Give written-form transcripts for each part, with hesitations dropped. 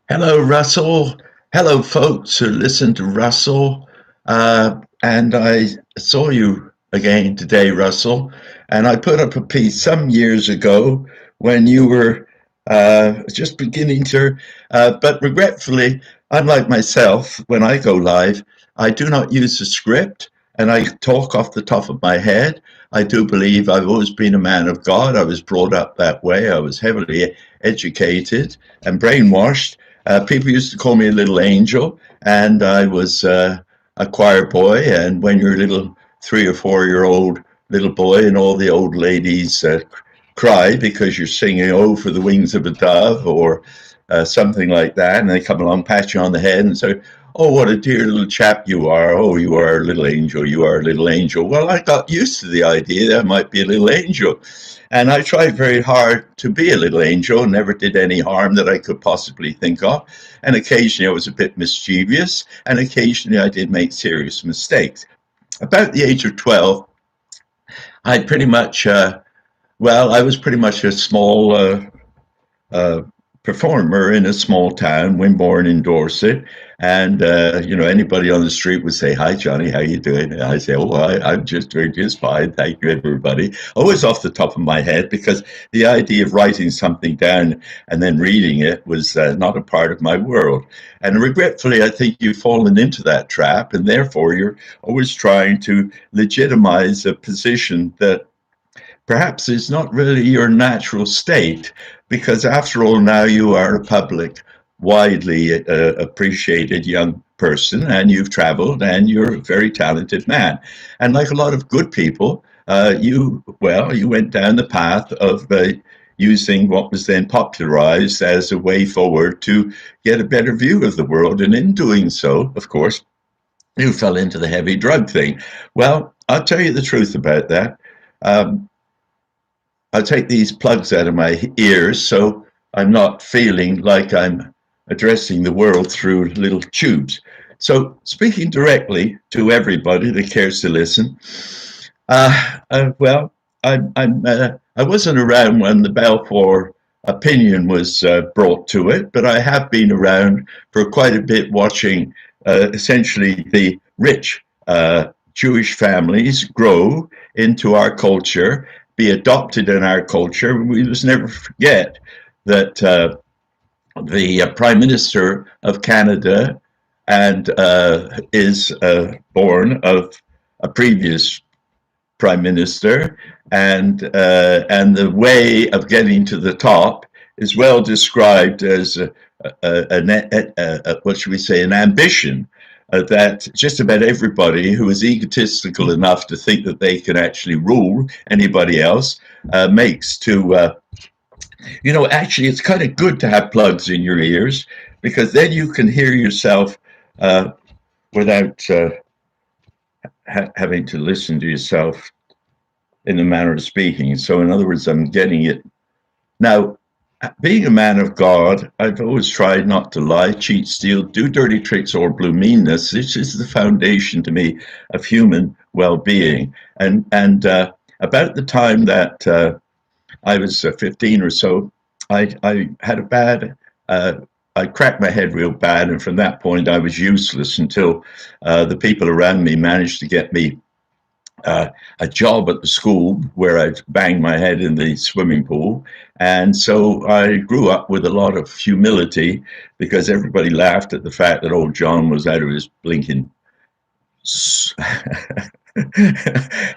Hello, Russell. Hello, folks who listen to Russell. And I saw you again today, Russell. And I put up a piece some years ago when you were just beginning to, but regretfully, unlike myself, when I go live, I do not use a script and I talk off the top of my head. I do believe I've always been a man of God. I was brought up that way. I was heavily educated and brainwashed. People used to call me a little angel, and I was a choir boy. And when you're a little 3 or 4 year old little boy, and all the old ladies cry because you're singing "Oh, for the wings of a dove" or something like that, and they come along, pat you on the head, and say, "Oh, what a dear little chap you are! Oh, you are a little angel. You are a little angel." Well, I got used to the idea that I might be a little angel. And I tried very hard to be a little angel, never did any harm that I could possibly think of. And occasionally I was a bit mischievous, and occasionally I did make serious mistakes. About the age of 12, I pretty much, I was pretty much a small uh, performer in a small town, Wimborne in Dorset. And anybody on the street would say, "Hi, Johnny, how you doing?" And I say, "Oh, I'm just doing just fine, thank you, everybody." Always off the top of my head, because the idea of writing something down and then reading it was not a part of my world. And regretfully, I think you've fallen into that trap, and therefore you're always trying to legitimize a position that perhaps it's not really your natural state, because after all, now you are a public, widely appreciated young person, and you've traveled, and you're a very talented man. And like a lot of good people, you went down the path of using what was then popularized as a way forward to get a better view of the world. And in doing so, of course, you fell into the heavy drug thing. Well, I'll tell you the truth about that. Um, I take these plugs out of my ears so I'm not feeling like I'm addressing the world through little tubes. So, speaking directly to everybody that cares to listen, uh, uh, well, I wasn't around when the Balfour opinion was brought to it, but I have been around for quite a bit watching essentially the rich Jewish families grow into our culture, be adopted in our culture. We must never forget that the Prime Minister of Canada and is born of a previous prime minister, and the way of getting to the top is well described as what should we say, an ambition that just about everybody who is egotistical enough to think that they can actually rule anybody else makes to actually, it's kind of good to have plugs in your ears, because then you can hear yourself uh, without having to listen to yourself in the manner of speaking. So, in other words, I'm getting it. Now, being a man of God, I've always tried not to lie, cheat, steal, do dirty tricks, or blue meanness. This is the foundation to me of human well-being. And about the time that I was 15 or so, I had a bad. I cracked my head real bad, and from that point, I was useless until the people around me managed to get me a job at the school where I'd bang my head in the swimming pool. And so I grew up with a lot of humility, because everybody laughed at the fact that old John was out of his blinking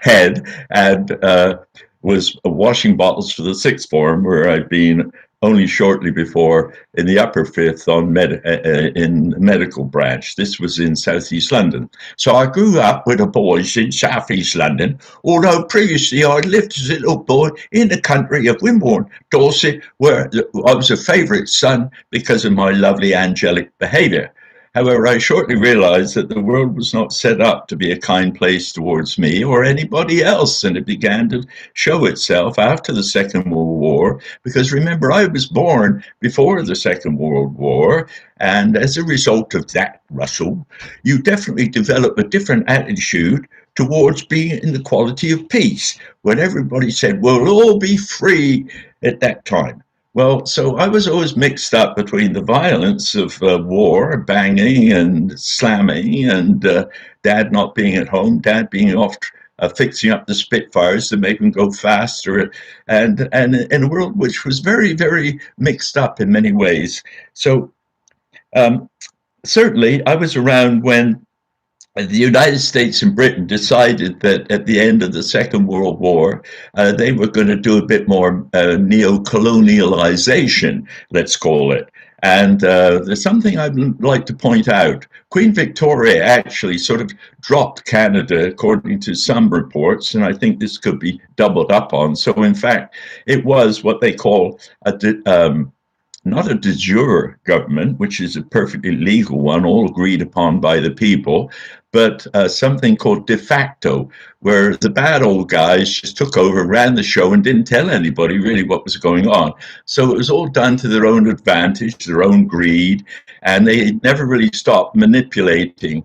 head, and was washing bottles for the sixth form, where I'd been only shortly before in the upper fifth in medical branch. This was in southeast London. So I grew up with the boys in southeast London, although previously I lived as a little boy in the country of Wimborne, Dorset, where I was a favourite son because of my lovely angelic behaviour. However, I shortly realized that the world was not set up to be a kind place towards me or anybody else, and it began to show itself after the Second World War, because remember, I was born before the Second World War, and as a result of that, Russell, you definitely develop a different attitude towards being in the quality of peace, when everybody said, we'll all be free at that time. Well, so I was always mixed up between the violence of war, banging and slamming, and dad not being at home, dad being off fixing up the Spitfires to make them go faster, and in a world which was very, very mixed up in many ways. So um, certainly, I was around when the United States and Britain decided that at the end of the Second World War, they were going to do a bit more neo-colonialization, let's call it. And there's something I'd like to point out. Queen Victoria actually sort of dropped Canada, according to some reports, and I think this could be doubled up on. So, in fact, it was what they call not a de jure government, which is a perfectly legal one, all agreed upon by the people, but something called de facto, where the bad old guys just took over, ran the show, and didn't tell anybody really what was going on. So it was all done to their own advantage, their own greed, and they never really stopped manipulating.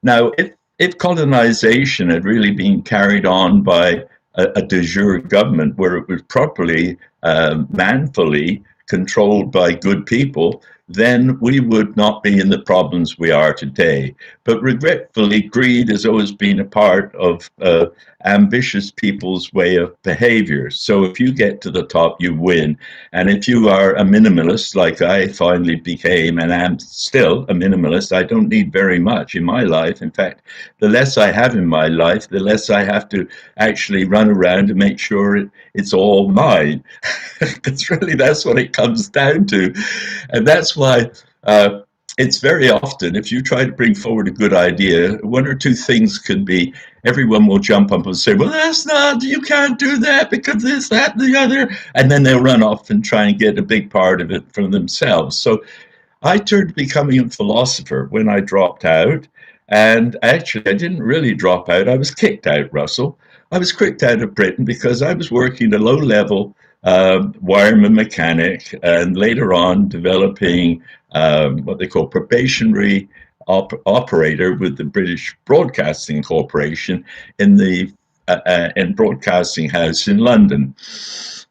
Now, if colonization had really been carried on by a de jure government where it was properly, manfully controlled by good people, then we would not be in the problems we are today. But regretfully, greed has always been a part of ambitious people's way of behavior. So if you get to the top, you win. And if you are a minimalist, like I finally became and am still a minimalist, I don't need very much in my life. In fact, the less I have in my life, the less I have to actually run around to make sure it's all mine. It's really, that's what it comes down to. And that's why it's very often, if you try to bring forward a good idea, one or two things could be, everyone will jump up and say, well, that's not, you can't do that because this, that, the other. And then they'll run off and try and get a big part of it for themselves. So I turned to becoming a philosopher when I dropped out. And actually, I didn't really drop out. I was kicked out, Russell. I was kicked out of Britain because I was working at a low level wireman mechanic and later on developing what they call probationary operator with the British Broadcasting Corporation in the in Broadcasting House in London.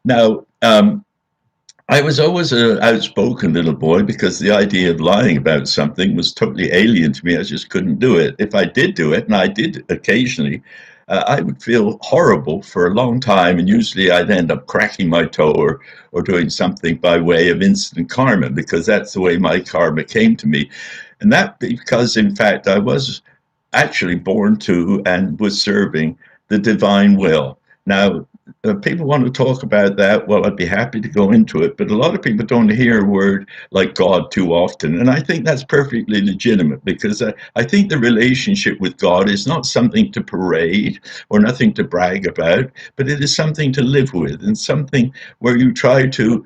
Now, I was always an outspoken little boy because the idea of lying about something was totally alien to me. I just couldn't do it. If I did do it, and I did occasionally, I would feel horrible for a long time, and usually I'd end up cracking my toe or doing something by way of instant karma because that's the way my karma came to me. And that because, in fact, I was actually born to and was serving the divine will. Now, people want to talk about that. Well, I'd be happy to go into it, but a lot of people don't hear a word like God too often. And I think that's perfectly legitimate because I think the relationship with God is not something to parade or nothing to brag about, but it is something to live with and something where you try to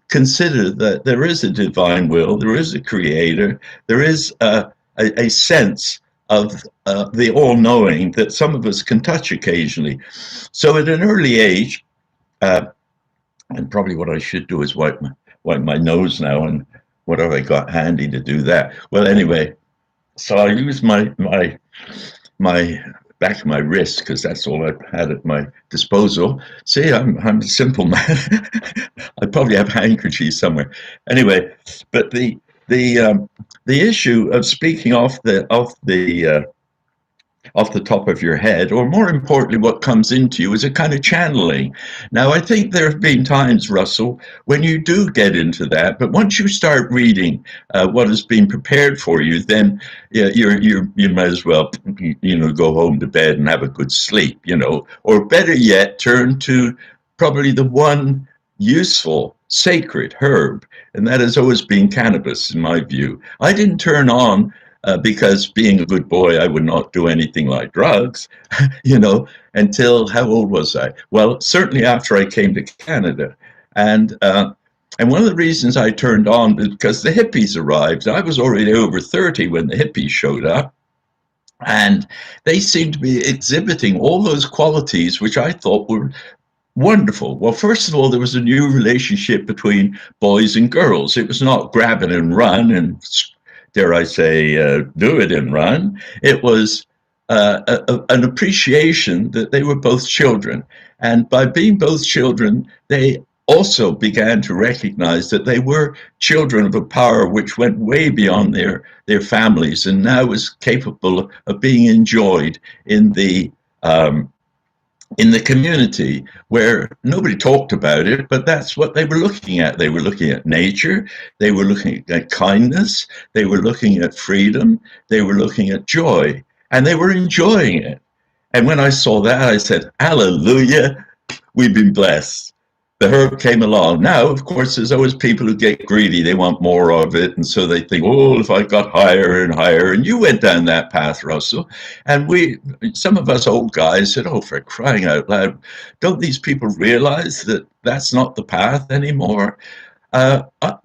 consider that there is a divine will, there is a creator, there is a sense of the all-knowing that some of us can touch occasionally. So at an early age, and probably what I should do is wipe my nose now, and what have I got handy to do that? Well, anyway, so I use my back of my wrist because that's all I had at my disposal. See, I'm a simple man. I probably have handkerchiefs somewhere. Anyway, but the issue of speaking off the top of your head, or more importantly, what comes into you is a kind of channeling. Now, I think there have been times, Russell, when you do get into that, but once you start reading what has been prepared for you, then you might as well, go home to bed and have a good sleep, or better yet, turn to probably the one useful, sacred herb, and that has always been cannabis, in my view. I didn't turn on because being a good boy, I would not do anything like drugs, until how old was I? Well, certainly after I came to Canada. And one of the reasons I turned on was because the hippies arrived. I was already over 30 when the hippies showed up. And they seemed to be exhibiting all those qualities which I thought were wonderful. Well, first of all, there was a new relationship between boys and girls. It was not grab it and run and, dare I say, do it and run. It was an appreciation that they were both children. And by being both children, they also began to recognize that they were children of a power which went way beyond their families and now was capable of being enjoyed um, in the community where nobody talked about it, but that's what they were looking at. They were looking at nature, they were looking at kindness, they were looking at freedom, they were looking at joy, and they were enjoying it. And when I saw that, I said, Hallelujah, we've been blessed. The herb came along. Now, of course, there's always people who get greedy. They want more of it. And so they think, oh, if I got higher and higher. And you went down that path, Russell. And some of us old guys said, oh, for crying out loud, don't these people realize that that's not the path anymore? Uh, uh,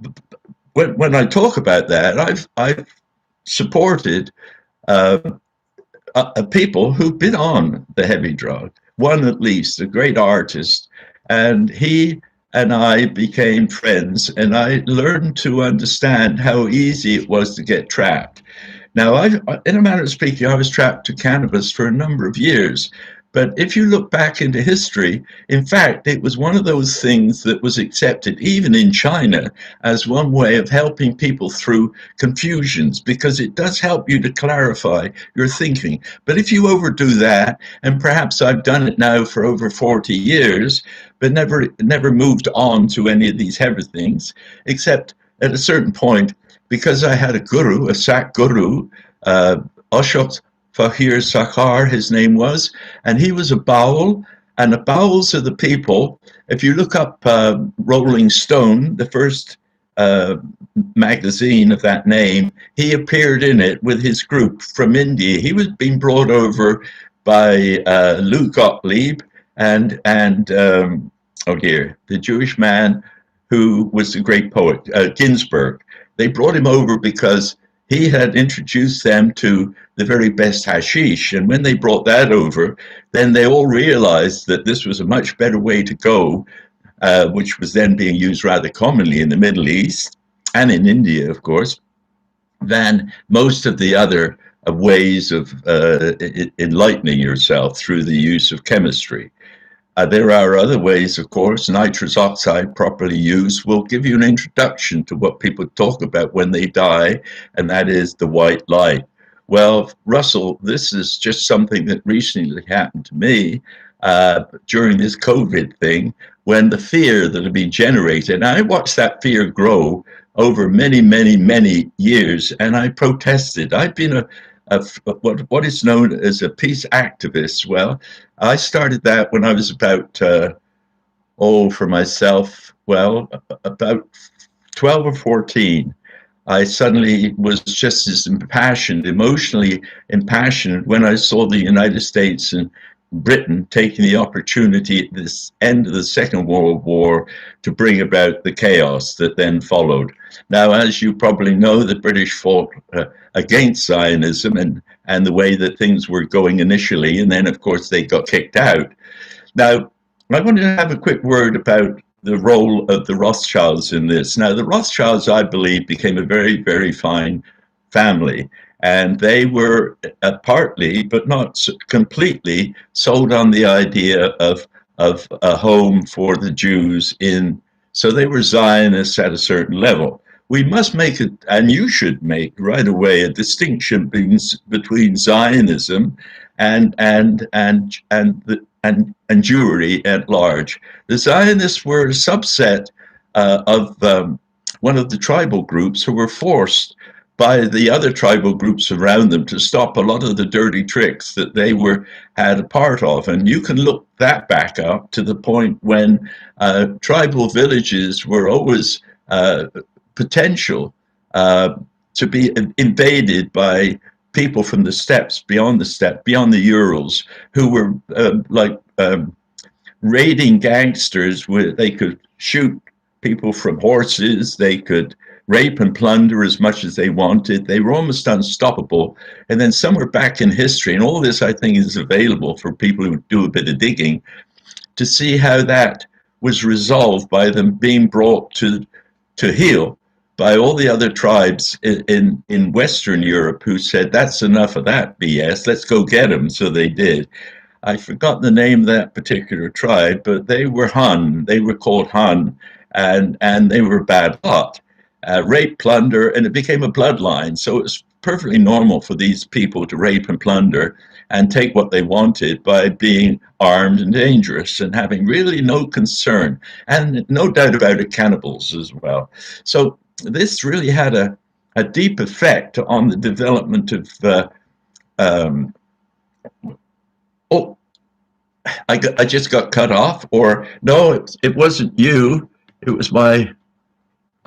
when I talk about that, I've supported uh, people who've been on the heavy drug. One at least, a great artist, and he and I became friends, and I learned to understand how easy it was to get trapped. Now, in a manner of speaking, I was trapped to cannabis for a number of years. But if you look back into history, in fact, it was one of those things that was accepted, even in China, as one way of helping people through confusions, because it does help you to clarify your thinking. But if you overdo that, and perhaps I've done it now for over 40 years, but never moved on to any of these heavy things, except at a certain point, because I had a guru, a Sak guru, Ashok Fahir Sakhar, his name was, and he was a Baul, and the Bauls are the people. If you look up Rolling Stone, the first uh, magazine of that name, he appeared in it with his group from India. He was being brought over by Lou Gottlieb and oh dear, the Jewish man who was the great poet Ginsberg. They brought him over because he had introduced them to the very best hashish. And when they brought that over, then they all realized that this was a much better way to go, which was then being used rather commonly in the Middle East and in India, of course, than most of the other ways of enlightening yourself through the use of chemistry. There are other ways, of course. Nitrous oxide, properly used, will give you an introduction to what people talk about when they die, and that is the white light. Well, Russell, this is just something that recently happened to me during this COVID thing, when the fear that had been generated, and I watched that fear grow over many, many, many years, and I protested. I've been what is known as a peace activist. Well, I started that when I was about, for myself, well, about 12 or 14. I suddenly was just as impassioned, emotionally impassioned, when I saw the United States and Britain taking the opportunity at this end of the Second World War to bring about the chaos that then followed. Now, as you probably know, the British fought against Zionism and the way that things were going initially, and then, of course, they got kicked out. Now, I wanted to have a quick word about the role of the Rothschilds in this. Now, the Rothschilds, I believe, became a very, very fine family. And they were partly, but not completely, sold on the idea of a home for the Jews in. So they were Zionists at a certain level. We must make it, and you should make right away, a distinction between Zionism and Jewry at large. The Zionists were a subset of one of the tribal groups who were forced by the other tribal groups around them to stop a lot of the dirty tricks that they had a part of. And you can look that back up to the point when tribal villages were always potential to be invaded by people from the steppes, beyond the Urals, who were raiding gangsters. Where they could shoot people from horses, they could rape and plunder as much as they wanted. They were almost unstoppable. And then somewhere back in history, and all this I think is available for people who do a bit of digging, to see how that was resolved by them being brought to heel by all the other tribes in Western Europe, who said, that's enough of that BS, let's go get them. So they did. I forgot the name of that particular tribe, but they were Han. They were called Han, and they were a bad lot. Rape, plunder, and it became a bloodline. So it was perfectly normal for these people to rape and plunder and take what they wanted by being armed and dangerous and having really no concern. And no doubt about it, cannibals as well. So this really had a deep effect on the development of. Um, oh, I just got cut off, or no, it wasn't you. It was my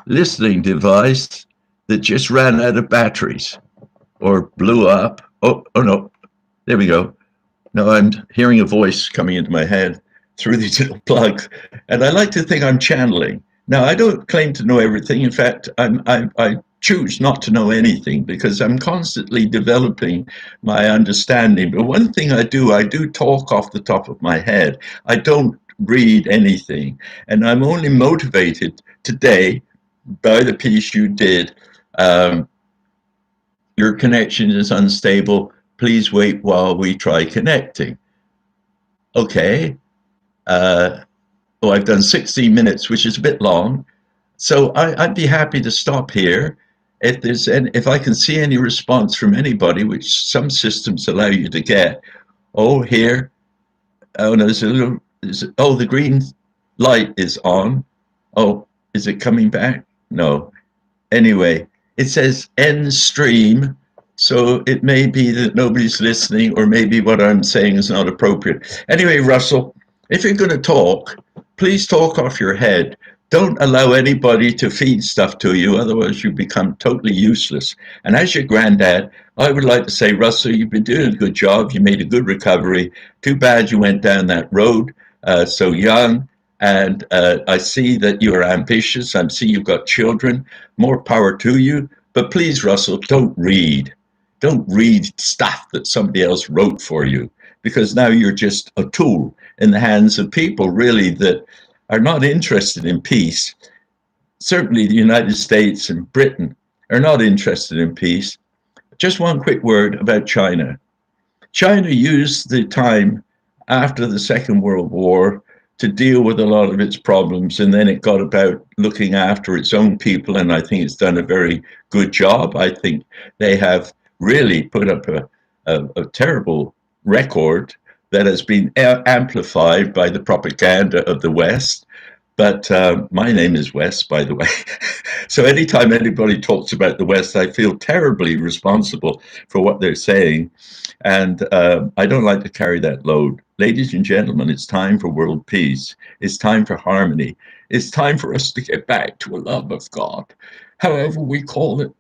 listening device that just ran out of batteries or blew up. Oh no, there we go. No, I'm hearing a voice coming into my head through these little plugs, and I like to think I'm channeling. Now, I don't claim to know everything. In fact, I choose not to know anything because I'm constantly developing my understanding. But one thing I do talk off the top of my head. I don't read anything, and I'm only motivated today by the piece you did. Um, your connection is unstable. Please wait while we try connecting. Okay. Oh, I've done 60 minutes, which is a bit long. So I'd be happy to stop here. If I can see any response from anybody, which some systems allow you to get. Oh, here. Oh, no, there's a little. Oh, the green light is on. Oh, is it coming back? No. Anyway, it says end stream. So it may be that nobody's listening, or maybe what I'm saying is not appropriate. Anyway, Russell, if you're going to talk, please talk off your head. Don't allow anybody to feed stuff to you, otherwise you become totally useless. And as your granddad, I would like to say, Russell, you've been doing a good job. You made a good recovery. Too bad you went down that road so young. And I see that you're ambitious. I see you've got children. More power to you. But please, Russell, don't read. Don't read stuff that somebody else wrote for you, because now you're just a tool in the hands of people really that are not interested in peace. Certainly the United States and Britain are not interested in peace. Just one quick word about China. China used the time after the Second World War to deal with a lot of its problems, and then it got about looking after its own people, and I think it's done a very good job. I think they have really put up a terrible record that has been amplified by the propaganda of the West. But my name is Wes, by the way. So anytime anybody talks about the West, I feel terribly responsible for what they're saying. And I don't like to carry that load. Ladies and gentlemen, it's time for world peace. It's time for harmony. It's time for us to get back to a love of God. However we call it,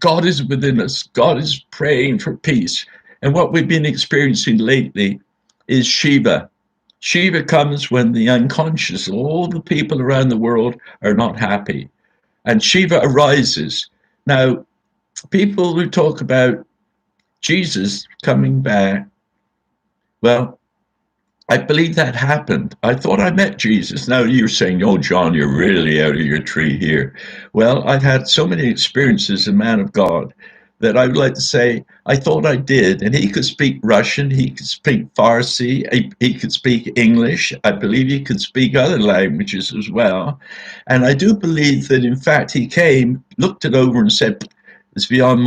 God is within us. God is praying for peace. And what we've been experiencing lately is Shiva. Shiva comes when the unconscious, all the people around the world are not happy. And Shiva arises. Now, people who talk about Jesus coming back, well, I believe that happened. I thought I met Jesus. Now you're saying, oh, John, you're really out of your tree here. Well, I've had so many experiences as a man of God that I would like to say I thought I did. And he could speak Russian, he could speak Farsi, he could speak English. I believe he could speak other languages as well. And I do believe that, in fact, he came, looked it over and said, it's beyond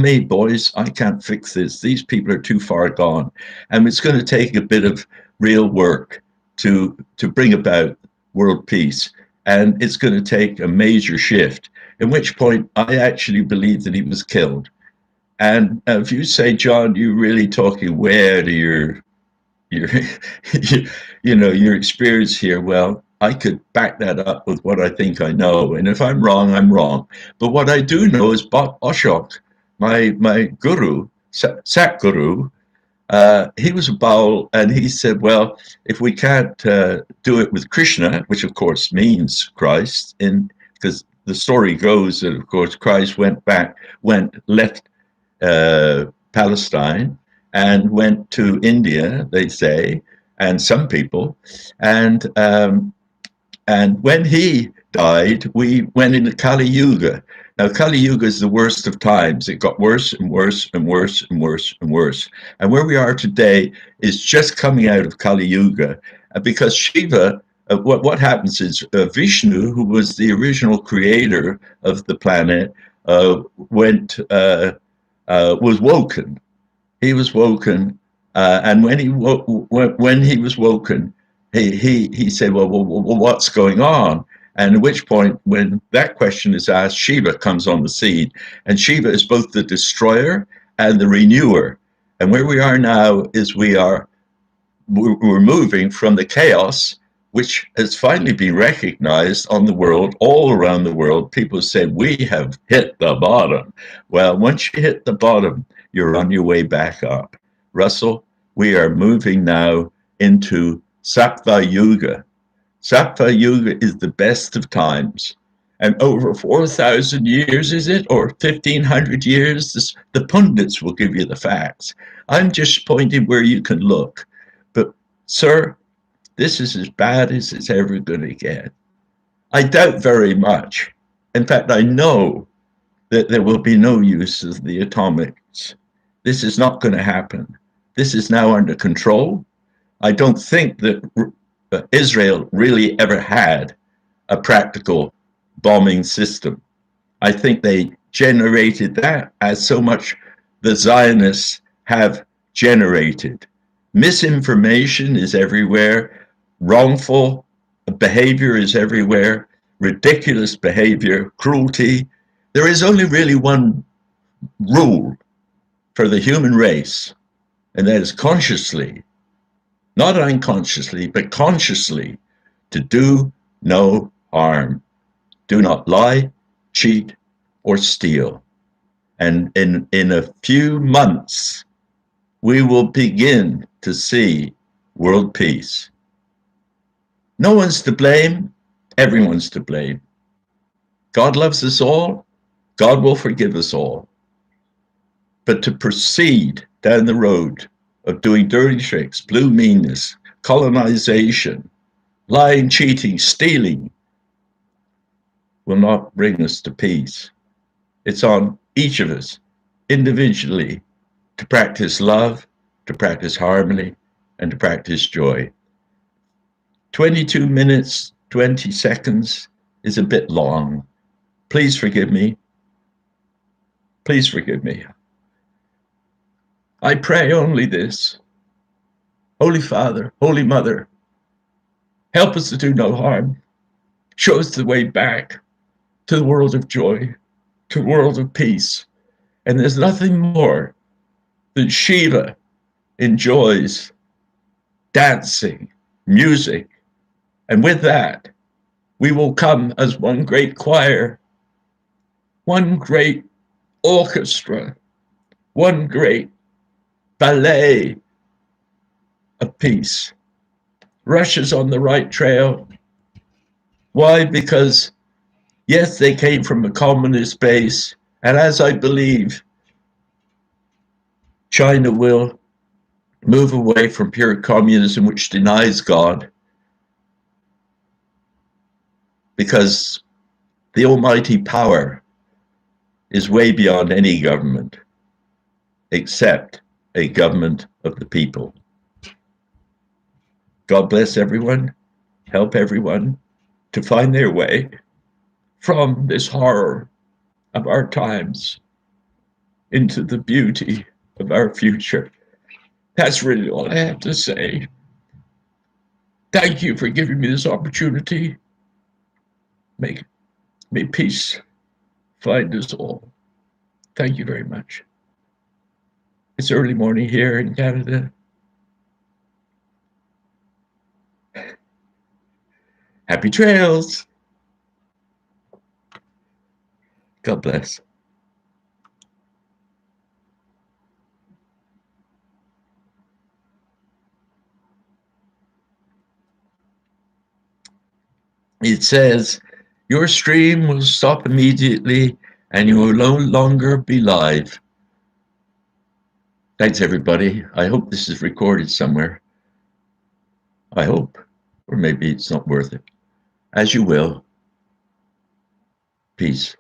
me, boys. I can't fix this. These people are too far gone. And it's going to take a bit of real work to bring about world peace. And it's going to take a major shift, at which point I actually believe that he was killed. And if you say, John, you're really talking where to your your experience here. Well, I could back that up with what I think I know. And if I'm wrong, I'm wrong. But what I do know is Ashok, my guru, Satguru, he was a Baul, and he said, well, if we can't do it with Krishna, which of course means Christ, because the story goes that, of course, Christ left Palestine and went to India, they say, and some people, and when he died, we went into Kali Yuga. Now, Kali Yuga is the worst of times. It got worse and worse and worse and worse and worse. And where we are today is just coming out of Kali Yuga. Because Shiva, what happens is Vishnu, who was the original creator of the planet, was woken. He was woken, and when he was woken, he said, well, what's going on? And at which point, when that question is asked, Shiva comes on the scene. And Shiva is both the destroyer and the renewer. And where we are now is we're moving from the chaos, which has finally been recognized on the world, all around the world. People say, we have hit the bottom. Well, once you hit the bottom, you're on your way back up. Russell, we are moving now into Sattva Yuga. Sattva Yuga is the best of times. And over 4,000 years, is it? Or 1,500 years? The pundits will give you the facts. I'm just pointing where you can look. But, sir, this is as bad as it's ever going to get. I doubt very much. In fact, I know that there will be no use of the atomics. This is not going to happen. This is now under control. I don't think that Israel really ever had a practical bombing system. I think they generated that as so much the Zionists have generated. Misinformation is everywhere. Wrongful behavior is everywhere. Ridiculous behavior, cruelty. There is only really one rule for the human race, and that is consciously, not unconsciously, but consciously, to do no harm. Do not lie, cheat, or steal. And in a few months, we will begin to see world peace. No one's to blame. Everyone's to blame. God loves us all. God will forgive us all. But to proceed down the road of doing dirty tricks, blue meanness, colonization, lying, cheating, stealing, will not bring us to peace. It's on each of us individually to practice love, to practice harmony, and to practice joy. 22 minutes, 20 seconds is a bit long. Please forgive me. Please forgive me. I pray only this. Holy Father, Holy Mother, help us to do no harm. Show us the way back to the world of joy, to the world of peace. And there's nothing more than Shiva enjoys dancing, music. And with that, we will come as one great choir, one great orchestra, one great ballet of peace. Russia's on the right trail. Why? Because, yes, they came from a communist base, and as I believe, China will move away from pure communism, which denies God, because the almighty power is way beyond any government, except a government of the people. God bless everyone, help everyone to find their way from this horror of our times into the beauty of our future. That's really all I have to say. Thank you for giving me this opportunity. May peace find us all. Thank you very much. It's early morning here in Canada. Happy trails. God bless. It says, your stream will stop immediately and you will no longer be live. Thanks, everybody. I hope this is recorded somewhere. I hope. Or maybe it's not worth it. As you will. Peace.